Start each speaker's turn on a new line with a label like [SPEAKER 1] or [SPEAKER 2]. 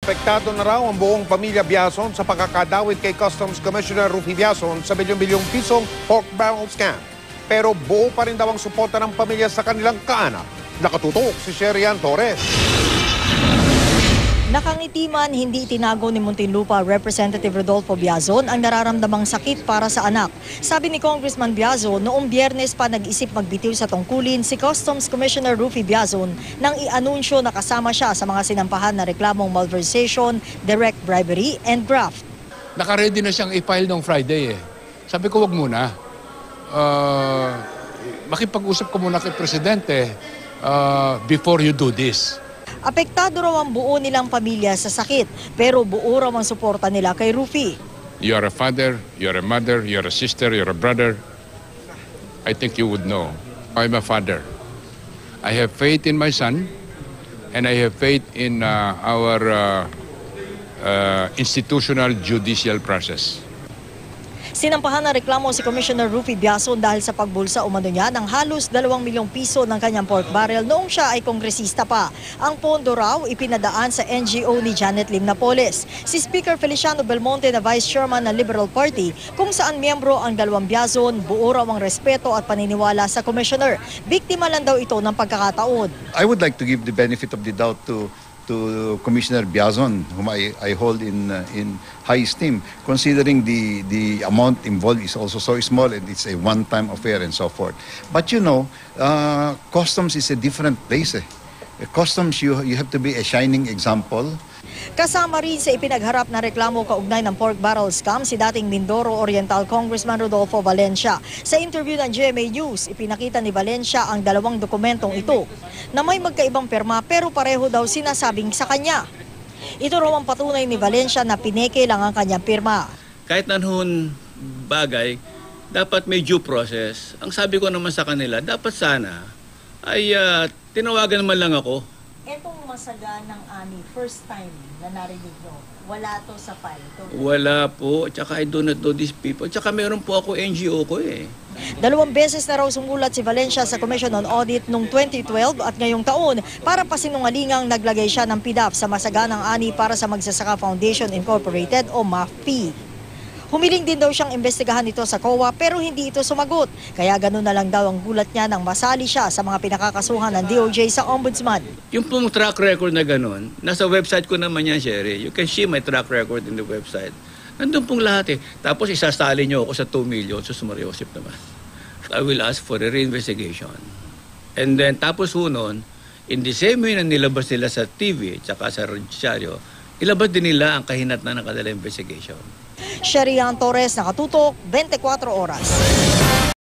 [SPEAKER 1] Apektado na raw ang buong pamilya Biazon sa pagkakadawit kay Customs Commissioner Rufy Biazon sa bilyong-bilyong pisong pork barrel scam. Pero buo pa rin daw ang suporta ng pamilya sa kanilang kaanak. Nakatutok si Sherian Torres.
[SPEAKER 2] Nakangiti man, hindi itinago ni Muntinlupa Representative Rodolfo Biazon ang nararamdamang sakit para sa anak. Sabi ni Congressman Biazon, noong Biyernes pa nag-isip magbitiw sa tungkulin si Customs Commissioner Rufy Biazon nang i-anunsyo na kasama siya sa mga sinampahan na reklamong malversation, direct bribery, and graft.
[SPEAKER 3] Naka-ready na siyang i-file noong Friday eh. Sabi ko, wag muna. Makipag-usap ko muna kay Presidente before you do this.
[SPEAKER 2] Apektado raw ang buo nilang pamilya sa sakit, pero buo raw ang suporta nila kay Rufy.
[SPEAKER 3] You are a father, you are a mother, you are a sister, you are a brother. I think you would know. I'm a father. I have faith in my son, and I have faith in our institutional judicial process.
[SPEAKER 2] Sinampahan na reklamo si Commissioner Rufy Biazon dahil sa pagbulsa umano niya ng halos 2 milyong piso ng kanyang pork barrel noong siya ay kongresista pa. Ang pondo raw ipinadaan sa NGO ni Janet Lim Napoles. Si Speaker Feliciano Belmonte na Vice Chairman ng Liberal Party, kung saan miyembro ang dalawang Biazon, buo raw ang respeto at paniniwala sa Commissioner. Biktima lang daw ito ng pagkakataon.
[SPEAKER 4] I would like to give the benefit of the doubt to Commissioner Biazon, whom I hold in high esteem, considering the amount involved is also so small and it's a one-time affair and so forth. But you know, customs is a different place. Customs, you have to be a shining example.
[SPEAKER 2] Kasama rin sa ipinagharap na reklamo kaugnay ng pork barrel scam si dating Mindoro Oriental Congressman Rodolfo Valencia. Sa interview ng GMA News, ipinakita ni Valencia ang 2 dokumentong ito na may magkaibang pirma pero pareho daw sinasabing sa kanya. Ito raw ang patunay ni Valencia na pineke lang ang kanyang pirma.
[SPEAKER 5] Kahit nanhon bagay, dapat may due process. Ang sabi ko naman sa kanila, dapat sana ay tinawagan naman lang ako.
[SPEAKER 2] Etong masaga ng ani, first time na narinig nyo, wala to sa file?
[SPEAKER 5] Wala po. Tsaka I do not know these people. Tsaka meron po ako NGO ko eh.
[SPEAKER 2] 2 beses na raw sumulat si Valencia sa Commission on Audit noong 2012 at ngayong taon para pasinungalingang naglagay siya ng PDAP sa masaganang ani para sa Magsasaka Foundation Incorporated o MAFP. Humiling din daw siyang imbestigahan ito sa COA pero hindi ito sumagot. Kaya ganun na lang daw ang gulat niya nang masali siya sa mga pinakakasuhan ng DOJ sa Ombudsman.
[SPEAKER 5] Yung pong track record na ganun, nasa website ko naman yan, Sherry. You can see my track record in the website. Nandun pong lahat eh. Tapos isasali niyo ako sa 2 million. So Mariosip naman. I will ask for a reinvestigation. And then tapos nun, in the same way na nilabas nila sa TV tsaka sa Rosario, ilabas din nila ang kahinatnan ng kanilang investigation.
[SPEAKER 2] Sherian Torres, Nakatutok, 24 Oras.